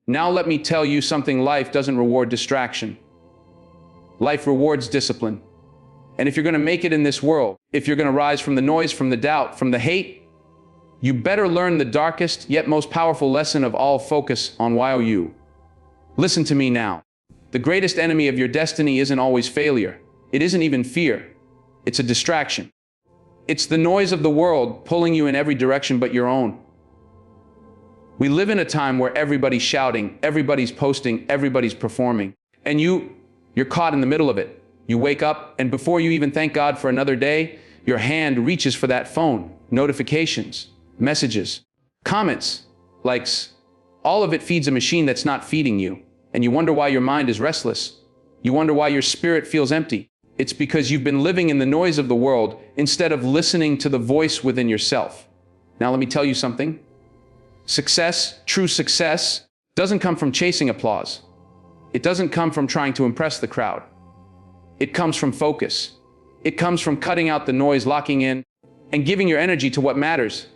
Now let me tell you something: life doesn't reward distraction. Life rewards discipline. And if you're going to make it in this world, if you're going to rise from the noise, from the doubt, from the hate, you better learn the darkest yet most powerful lesson of all: focus on you. Listen to me now. The greatest enemy of your destiny isn't always failure. It isn't even fear. It's a distraction. It's the noise of the world pulling you in every direction but your own. We live in a time where everybody's shouting, everybody's posting, everybody's performing, and you're caught in the middle of it. You wake up, and before you even thank God for another day, your hand reaches for that phone. Notifications, messages, comments, likes. All of it feeds a machine that's not feeding you. And you wonder why your mind is restless. You wonder why your spirit feels empty. It's because you've been living in the noise of the world instead of listening to the voice within yourself. Now let me tell you something. Success, true success, doesn't come from chasing applause. It doesn't come from trying to impress the crowd. It comes from focus. It comes from cutting out the noise, locking in, and giving your energy to what matters.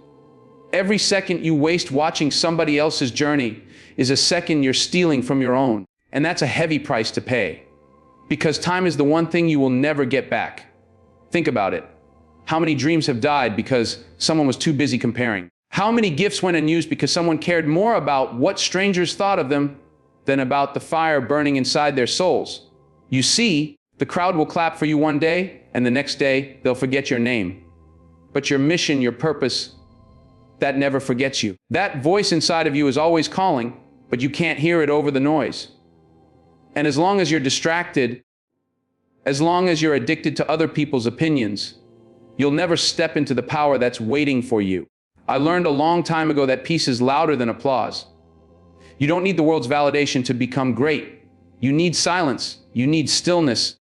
Every second you waste watching somebody else's journey is a second you're stealing from your own. And that's a heavy price to pay. Because time is the one thing you will never get back. Think about it. How many dreams have died because someone was too busy comparing? How many gifts went unused because someone cared more about what strangers thought of them than about the fire burning inside their souls? You see, the crowd will clap for you one day, and the next day they'll forget your name. But your mission, your purpose, that never forgets you. That voice inside of you is always calling, but you can't hear it over the noise. And as long as you're distracted, as long as you're addicted to other people's opinions, you'll never step into the power that's waiting for you. I learned a long time ago that peace is louder than applause. You don't need the world's validation to become great. You need silence. You need stillness.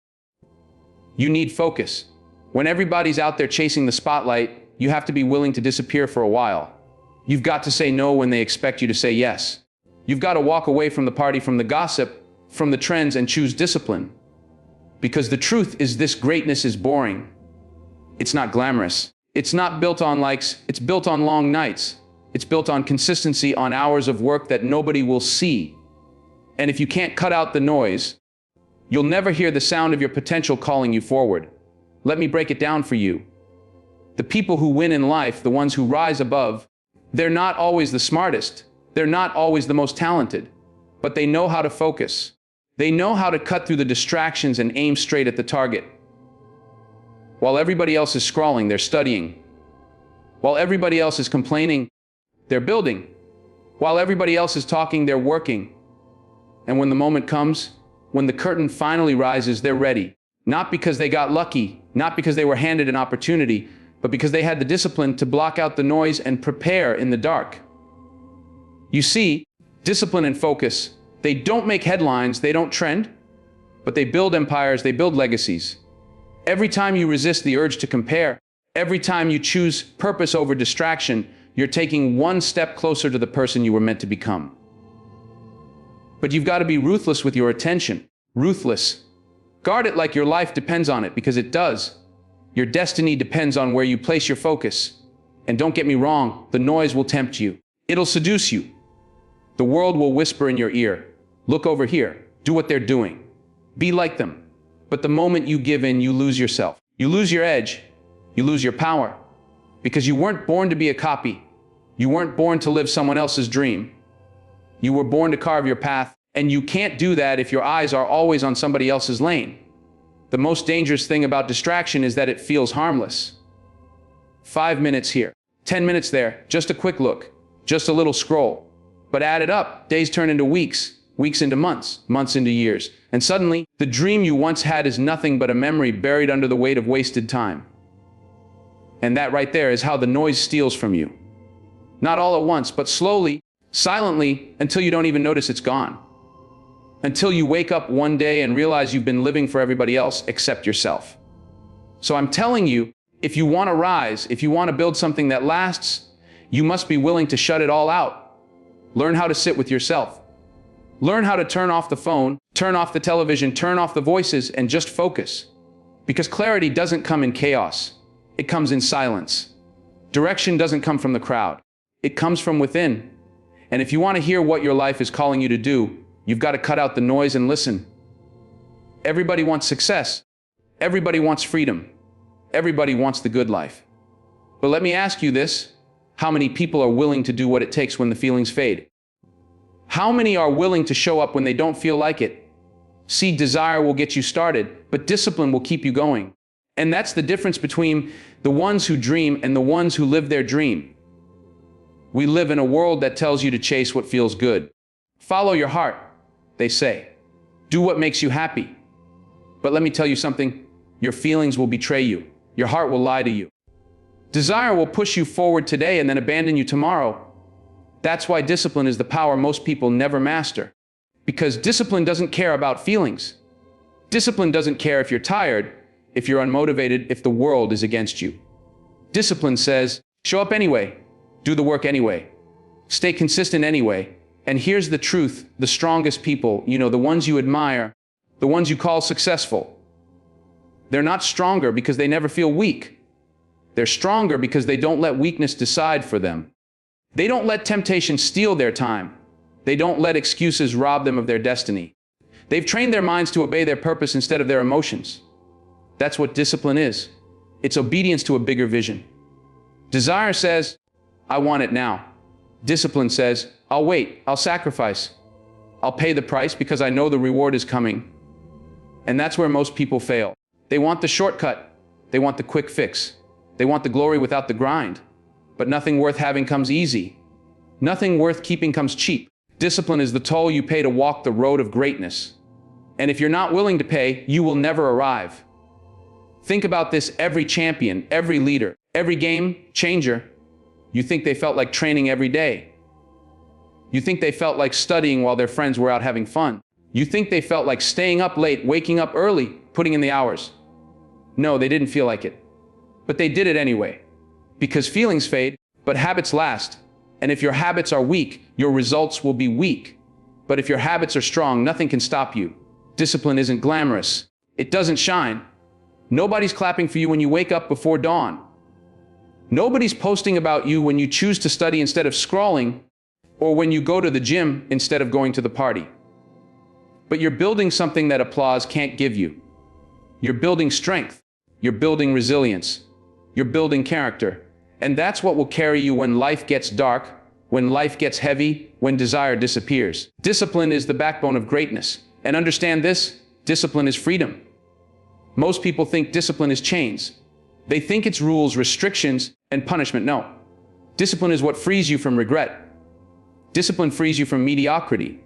You need focus. When everybody's out there chasing the spotlight, you have to be willing to disappear for a while. You've got to say no when they expect you to say yes. You've got to walk away from the party, from the gossip, from the trends, and choose discipline. Because the truth is, this greatness is boring. It's not glamorous. It's not built on likes. It's built on long nights. It's built on consistency, on hours of work that nobody will see. And if you can't cut out the noise, you'll never hear the sound of your potential calling you forward. Let me break it down for you. The people who win in life, the ones who rise above, they're not always the smartest. They're not always the most talented, but they know how to focus. They know how to cut through the distractions and aim straight at the target. While everybody else is scrolling, they're studying. While everybody else is complaining, they're building. While everybody else is talking, they're working. And when the moment comes, when the curtain finally rises, they're ready. Not because they got lucky, not because they were handed an opportunity, but because they had the discipline to block out the noise and prepare in the dark. You see, discipline and focus, they don't make headlines, they don't trend, but they build empires, they build legacies. Every time you resist the urge to compare, every time you choose purpose over distraction, you're taking one step closer to the person you were meant to become. But you've got to be ruthless with your attention. Ruthless. Guard it like your life depends on it, because it does. Your destiny depends on where you place your focus. And don't get me wrong, the noise will tempt you. It'll seduce you. The world will whisper in your ear, look over here, do what they're doing, be like them. But the moment you give in, you lose yourself. You lose your edge, you lose your power. Because you weren't born to be a copy. You weren't born to live someone else's dream. You were born to carve your path, and you can't do that if your eyes are always on somebody else's lane. The most dangerous thing about distraction is that it feels harmless. 5 minutes here, 10 minutes there, just a quick look, just a little scroll. But add it up, days turn into weeks, weeks into months, months into years. And suddenly, the dream you once had is nothing but a memory buried under the weight of wasted time. And that right there is how the noise steals from you. Not all at once, but slowly, silently, until you don't even notice it's gone. Until you wake up one day and realize you've been living for everybody else except yourself. So I'm telling you, if you want to rise, if you want to build something that lasts, you must be willing to shut it all out. Learn how to sit with yourself. Learn how to turn off the phone, turn off the television, turn off the voices, and just focus. Because clarity doesn't come in chaos. It comes in silence. Direction doesn't come from the crowd. It comes from within. And if you want to hear what your life is calling you to do, you've got to cut out the noise and listen. Everybody wants success. Everybody wants freedom. Everybody wants the good life. But let me ask you this: how many people are willing to do what it takes when the feelings fade? How many are willing to show up when they don't feel like it? See, desire will get you started, but discipline will keep you going. And that's the difference between the ones who dream and the ones who live their dream. We live in a world that tells you to chase what feels good. Follow your heart, they say. Do what makes you happy. But let me tell you something, your feelings will betray you. Your heart will lie to you. Desire will push you forward today and then abandon you tomorrow. That's why discipline is the power most people never master. Because discipline doesn't care about feelings. Discipline doesn't care if you're tired, if you're unmotivated, if the world is against you. Discipline says, show up anyway, do the work anyway, stay consistent anyway. And here's the truth: the strongest people, the ones you admire, the ones you call successful, they're not stronger because they never feel weak. They're stronger because they don't let weakness decide for them. They don't let temptation steal their time. They don't let excuses rob them of their destiny. They've trained their minds to obey their purpose instead of their emotions. That's what discipline is. It's obedience to a bigger vision. Desire says, I want it now. Discipline says, I'll wait, I'll sacrifice. I'll pay the price because I know the reward is coming. And that's where most people fail. They want the shortcut. They want the quick fix. They want the glory without the grind. But nothing worth having comes easy. Nothing worth keeping comes cheap. Discipline is the toll you pay to walk the road of greatness. And if you're not willing to pay, you will never arrive. Think about this: every champion, every leader, every game changer, you think they felt like training every day. You think they felt like studying while their friends were out having fun. You think they felt like staying up late, waking up early, putting in the hours. No, they didn't feel like it. But they did it anyway. Because feelings fade, but habits last. And if your habits are weak, your results will be weak. But if your habits are strong, nothing can stop you. Discipline isn't glamorous. It doesn't shine. Nobody's clapping for you when you wake up before dawn. Nobody's posting about you when you choose to study instead of scrolling, or when you go to the gym instead of going to the party. But you're building something that applause can't give you. You're building strength. You're building resilience. You're building character. And that's what will carry you when life gets dark, when life gets heavy, when desire disappears. Discipline is the backbone of greatness. And understand this: discipline is freedom. Most people think discipline is chains. They think it's rules, restrictions, and punishment. No. Discipline is what frees you from regret. Discipline frees you from mediocrity.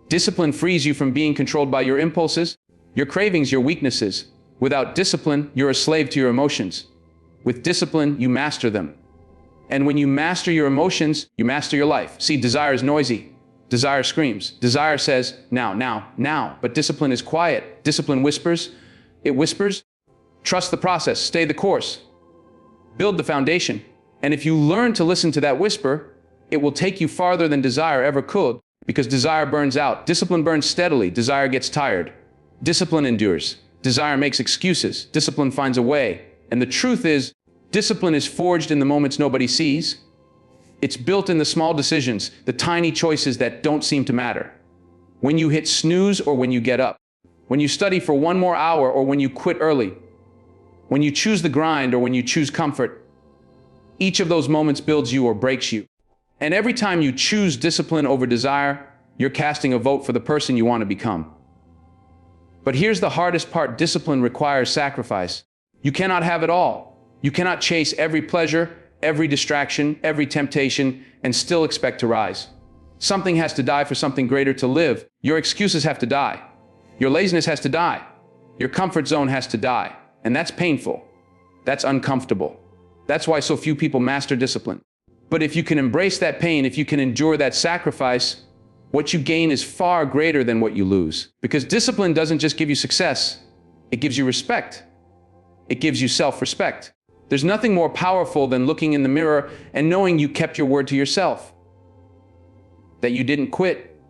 Discipline frees you from being controlled by your impulses, your cravings, your weaknesses. Without discipline, you're a slave to your emotions. With discipline, you master them. And when you master your emotions, you master your life. See, desire is noisy. Desire screams. Desire says, now, now, now. But discipline is quiet. Discipline whispers. It whispers, trust the process, stay the course, build the foundation. And if you learn to listen to that whisper, it will take you farther than desire ever could, because desire burns out. Discipline burns steadily. Desire gets tired. Discipline endures. Desire makes excuses. Discipline finds a way. And the truth is, discipline is forged in the moments nobody sees. It's built in the small decisions, the tiny choices that don't seem to matter. When you hit snooze or when you get up. When you study for one more hour or when you quit early. When you choose the grind or when you choose comfort. Each of those moments builds you or breaks you. And every time you choose discipline over desire, you're casting a vote for the person you want to become. But here's the hardest part: discipline requires sacrifice. You cannot have it all. You cannot chase every pleasure, every distraction, every temptation, and still expect to rise. Something has to die for something greater to live. Your excuses have to die. Your laziness has to die. Your comfort zone has to die. And that's painful. That's uncomfortable. That's why so few people master discipline. But if you can embrace that pain, if you can endure that sacrifice, what you gain is far greater than what you lose. Because discipline doesn't just give you success, it gives you respect. It gives you self-respect. There's nothing more powerful than looking in the mirror and knowing you kept your word to yourself. That you didn't quit.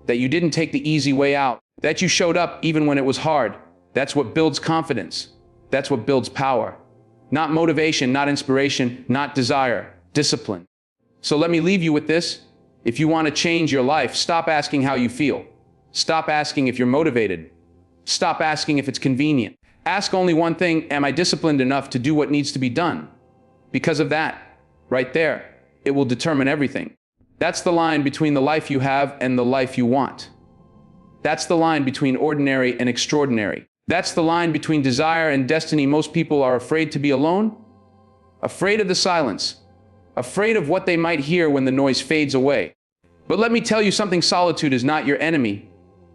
That you didn't take the easy way out. That you showed up even when it was hard. That's what builds confidence. That's what builds power. Not motivation, not inspiration, not desire. Discipline. So let me leave you with this. If you want to change your life, stop asking how you feel. Stop asking if you're motivated. Stop asking if it's convenient. Ask only one thing: am I disciplined enough to do what needs to be done? Because of that, right there, it will determine everything. That's the line between the life you have and the life you want. That's the line between ordinary and extraordinary. That's the line between desire and destiny. Most people are afraid to be alone, afraid of the silence, afraid of what they might hear when the noise fades away. But let me tell you something: solitude is not your enemy.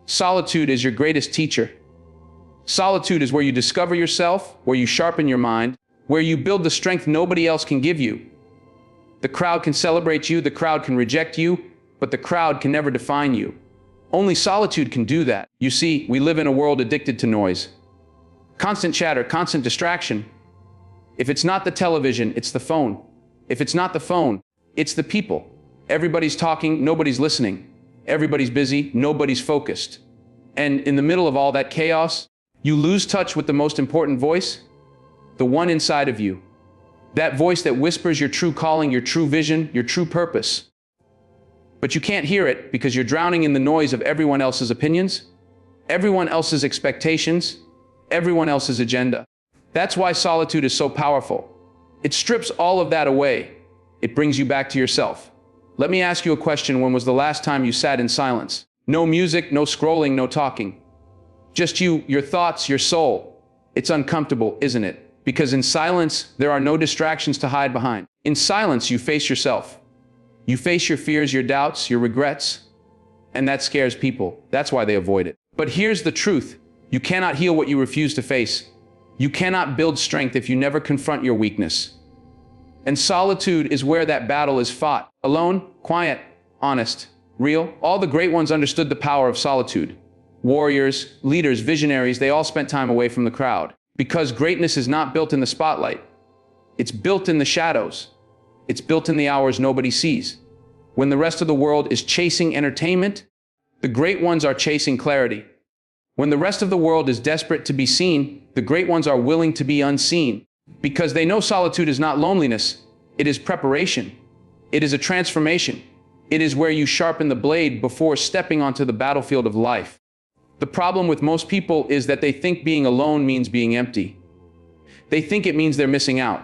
Solitude is your greatest teacher. Solitude is where you discover yourself, where you sharpen your mind, where you build the strength nobody else can give you. The crowd can celebrate you, the crowd can reject you, but the crowd can never define you. Only solitude can do that. You see, we live in a world addicted to noise. Constant chatter, constant distraction. If it's not the television, it's the phone. If it's not the phone, it's the people. Everybody's talking, nobody's listening. Everybody's busy, nobody's focused. And in the middle of all that chaos, you lose touch with the most important voice, the one inside of you. That voice that whispers your true calling, your true vision, your true purpose. But you can't hear it because you're drowning in the noise of everyone else's opinions, everyone else's expectations, everyone else's agenda. That's why solitude is so powerful. It strips all of that away. It brings you back to yourself. Let me ask you a question: when was the last time you sat in silence? No music, no scrolling, no talking. Just you, your thoughts, your soul. It's uncomfortable, isn't it? Because in silence, there are no distractions to hide behind. In silence, you face yourself. You face your fears, your doubts, your regrets. And that scares people. That's why they avoid it. But here's the truth: you cannot heal what you refuse to face. You cannot build strength if you never confront your weakness. And solitude is where that battle is fought. Alone, quiet, honest, real. All the great ones understood the power of solitude. Warriors, leaders, visionaries, they all spent time away from the crowd. Because greatness is not built in the spotlight. It's built in the shadows. It's built in the hours nobody sees. When the rest of the world is chasing entertainment, the great ones are chasing clarity. When the rest of the world is desperate to be seen, the great ones are willing to be unseen. Because they know solitude is not loneliness. It is preparation. It is a transformation. It is where you sharpen the blade before stepping onto the battlefield of life. The problem with most people is that they think being alone means being empty. They think it means they're missing out.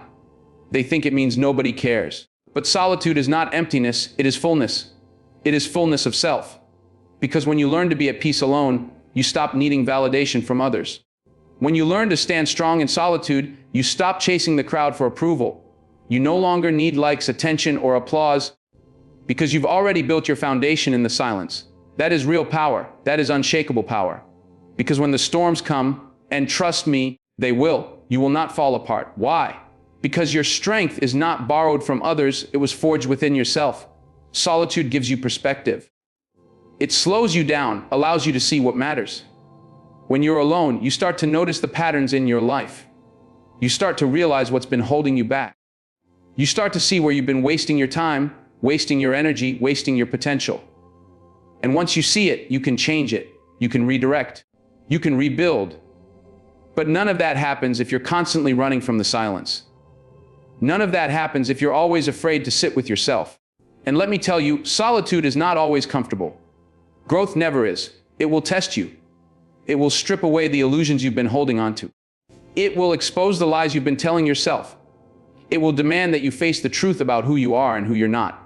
They think it means nobody cares. But solitude is not emptiness, it is fullness. It is fullness of self. Because when you learn to be at peace alone, you stop needing validation from others. When you learn to stand strong in solitude, you stop chasing the crowd for approval. You no longer need likes, attention, or applause, because you've already built your foundation in the silence. That is real power. That is unshakable power. Because when the storms come, and trust me, they will, you will not fall apart. Why? Because your strength is not borrowed from others, it was forged within yourself. Solitude gives you perspective. It slows you down, allows you to see what matters. When you're alone, you start to notice the patterns in your life. You start to realize what's been holding you back. You start to see where you've been wasting your time, wasting your energy, wasting your potential. And once you see it, you can change it. You can redirect. You can rebuild. But none of that happens if you're constantly running from the silence. None of that happens if you're always afraid to sit with yourself. And let me tell you, solitude is not always comfortable. Growth never is. It will test you. It will strip away the illusions you've been holding onto. It will expose the lies you've been telling yourself. It will demand that you face the truth about who you are and who you're not.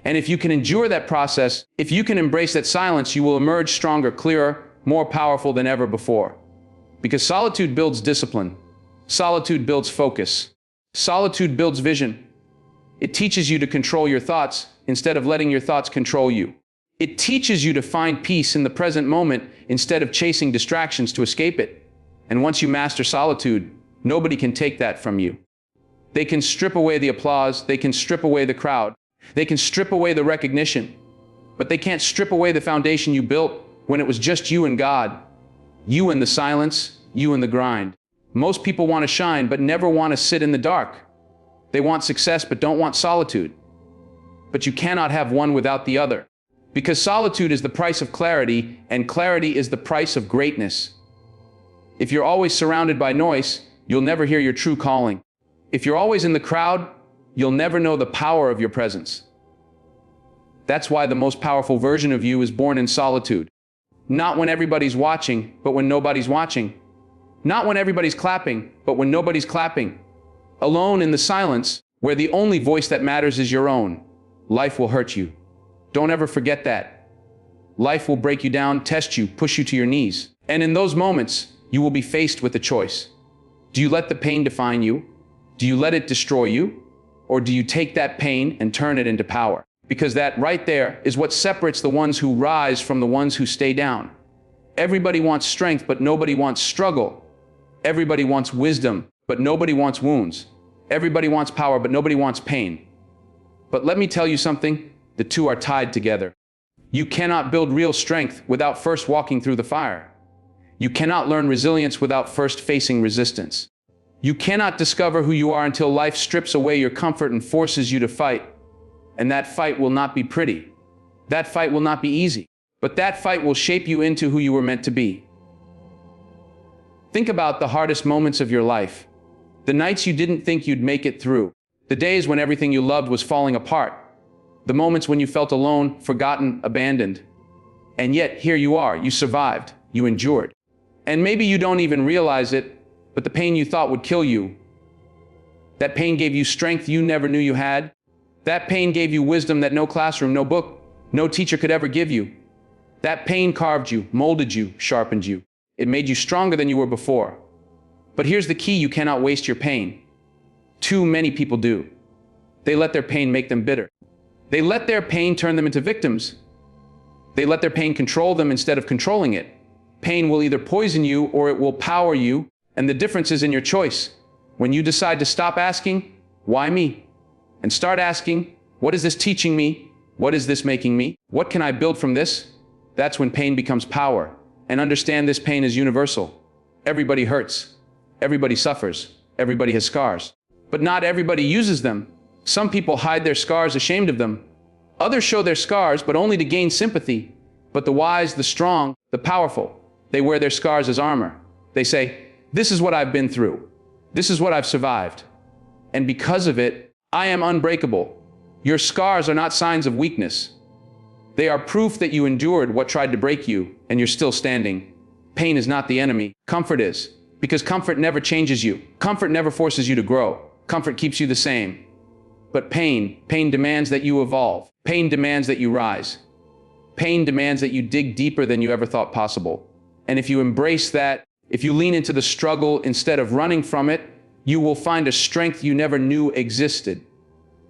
And if you can endure that process, if you can embrace that silence, you will emerge stronger, clearer, more powerful than ever before. Because solitude builds discipline. Solitude builds focus. Solitude builds vision. It teaches you to control your thoughts instead of letting your thoughts control you. It teaches you to find peace in the present moment instead of chasing distractions to escape it. And once you master solitude, nobody can take that from you. They can strip away the applause, they can strip away the crowd, they can strip away the recognition, but they can't strip away the foundation you built when it was just you and God, you and the silence, you and the grind. Most people want to shine, but never want to sit in the dark. They want success, but don't want solitude. But you cannot have one without the other. Because solitude is the price of clarity, and clarity is the price of greatness. If you're always surrounded by noise, you'll never hear your true calling. If you're always in the crowd, you'll never know the power of your presence. That's why the most powerful version of you is born in solitude. Not when everybody's watching, but when nobody's watching. Not when everybody's clapping, but when nobody's clapping. Alone in the silence, where the only voice that matters is your own. Life will hurt you. Don't ever forget that. Life will break you down, test you, push you to your knees. And in those moments, you will be faced with a choice. Do you let the pain define you? Do you let it destroy you? Or do you take that pain and turn it into power? Because that right there is what separates the ones who rise from the ones who stay down. Everybody wants strength, but nobody wants struggle. Everybody wants wisdom, but nobody wants wounds. Everybody wants power, but nobody wants pain. But let me tell you something, the two are tied together. You cannot build real strength without first walking through the fire. You cannot learn resilience without first facing resistance. You cannot discover who you are until life strips away your comfort and forces you to fight. And that fight will not be pretty. That fight will not be easy. But that fight will shape you into who you were meant to be. Think about the hardest moments of your life. The nights you didn't think you'd make it through. The days when everything you loved was falling apart. The moments when you felt alone, forgotten, abandoned. And yet, here you are. You survived. You endured. And maybe you don't even realize it, but the pain you thought would kill you, that pain gave you strength you never knew you had. That pain gave you wisdom that no classroom, no book, no teacher could ever give you. That pain carved you, molded you, sharpened you. It made you stronger than you were before. But here's the key: you cannot waste your pain. Too many people do. They let their pain make them bitter. They let their pain turn them into victims. They let their pain control them instead of controlling it. Pain will either poison you or it will power you, and the difference is in your choice. When you decide to stop asking, why me? And start asking, what is this teaching me? What is this making me? What can I build from this? That's when pain becomes power. And understand, this pain is universal. Everybody hurts. Everybody suffers. Everybody has scars. But not everybody uses them. Some people hide their scars, ashamed of them. Others show their scars, but only to gain sympathy. But the wise, the strong, the powerful, they wear their scars as armor. They say, this is what I've been through. This is what I've survived. And because of it, I am unbreakable. Your scars are not signs of weakness. They are proof that you endured what tried to break you, and you're still standing. Pain is not the enemy. Comfort is. Because comfort never changes you. Comfort never forces you to grow. Comfort keeps you the same. But pain demands that you evolve. Pain demands that you rise. Pain demands that you dig deeper than you ever thought possible. And if you embrace that, if you lean into the struggle instead of running from it, you will find a strength you never knew existed.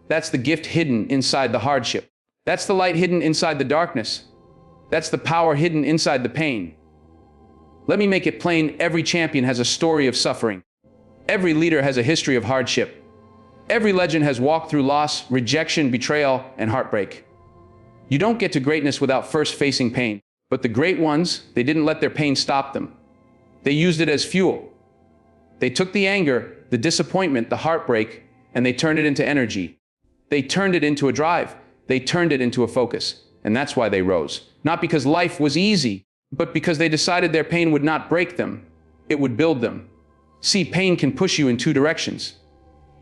That's the gift hidden inside the hardship. That's the light hidden inside the darkness. That's the power hidden inside the pain. Let me make it plain: every champion has a story of suffering. Every leader has a history of hardship. Every legend has walked through loss, rejection, betrayal, and heartbreak. You don't get to greatness without first facing pain. But the great ones, they didn't let their pain stop them. They used it as fuel. They took the anger, the disappointment, the heartbreak, and they turned it into energy. They turned it into a drive. They turned it into a focus. And that's why they rose. Not because life was easy, but because they decided their pain would not break them. It would build them. See, pain can push you in two directions.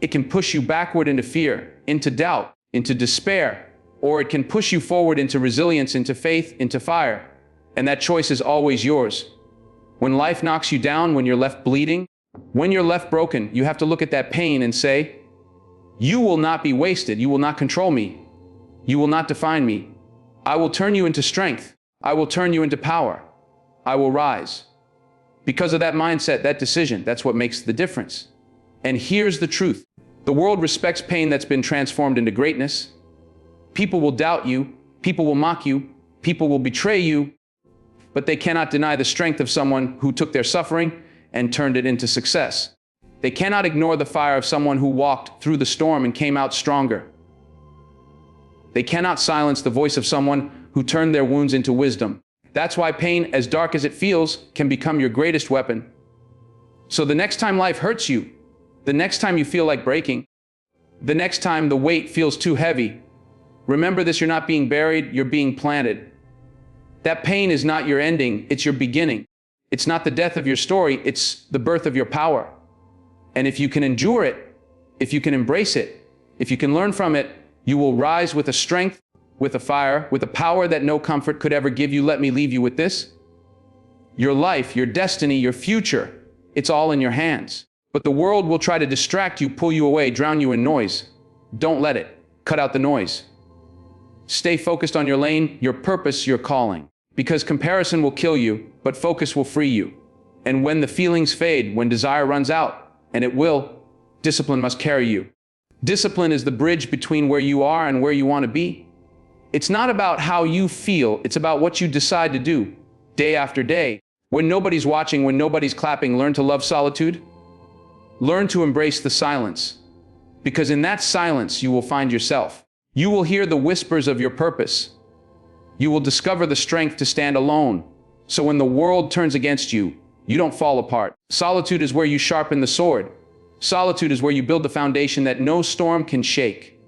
It can push you backward into fear, into doubt, into despair, or it can push you forward into resilience, into faith, into fire. And that choice is always yours. When life knocks you down, when you're left bleeding, when you're left broken, you have to look at that pain and say, you will not be wasted. You will not control me. You will not define me. I will turn you into strength. I will turn you into power. I will rise. Because of that mindset, that decision, that's what makes the difference. And here's the truth. The world respects pain that's been transformed into greatness. People will doubt you. People will mock you. People will betray you. But they cannot deny the strength of someone who took their suffering and turned it into success. They cannot ignore the fire of someone who walked through the storm and came out stronger. They cannot silence the voice of someone who turned their wounds into wisdom. That's why pain, as dark as it feels, can become your greatest weapon. So the next time life hurts you, the next time you feel like breaking, the next time the weight feels too heavy, remember this: you're not being buried, you're being planted. That pain is not your ending, it's your beginning. It's not the death of your story, it's the birth of your power. And if you can endure it, if you can embrace it, if you can learn from it, you will rise with a strength with a fire, with a power that no comfort could ever give you. Let me leave you with this. Your life, your destiny, your future, it's all in your hands. But the world will try to distract you, pull you away, drown you in noise. Don't let it. Cut out the noise. Stay focused on your lane, your purpose, your calling. Because comparison will kill you, but focus will free you. And when the feelings fade, when desire runs out, and it will, discipline must carry you. Discipline is the bridge between where you are and where you want to be. It's not about how you feel, it's about what you decide to do, day after day. When nobody's watching, when nobody's clapping, learn to love solitude. Learn to embrace the silence. Because in that silence, you will find yourself. You will hear the whispers of your purpose. You will discover the strength to stand alone. So when the world turns against you, you don't fall apart. Solitude is where you sharpen the sword. Solitude is where you build the foundation that no storm can shake.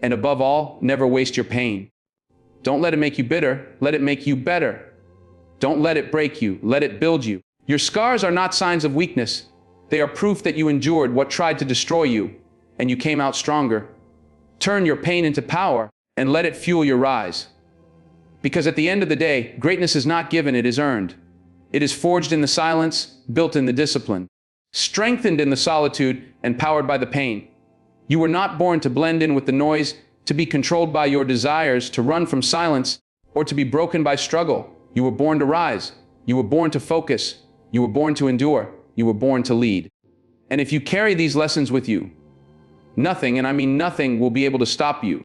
And above all, never waste your pain. Don't let it make you bitter, let it make you better. Don't let it break you, let it build you. Your scars are not signs of weakness. They are proof that you endured what tried to destroy you, and you came out stronger. Turn your pain into power, and let it fuel your rise. Because at the end of the day, greatness is not given, it is earned. It is forged in the silence, built in the discipline, strengthened in the solitude, and powered by the pain. You were not born to blend in with the noise, to be controlled by your desires, to run from silence, or to be broken by struggle. You were born to rise. You were born to focus. You were born to endure. You were born to lead. And if you carry these lessons with you, nothing, and I mean nothing, will be able to stop you.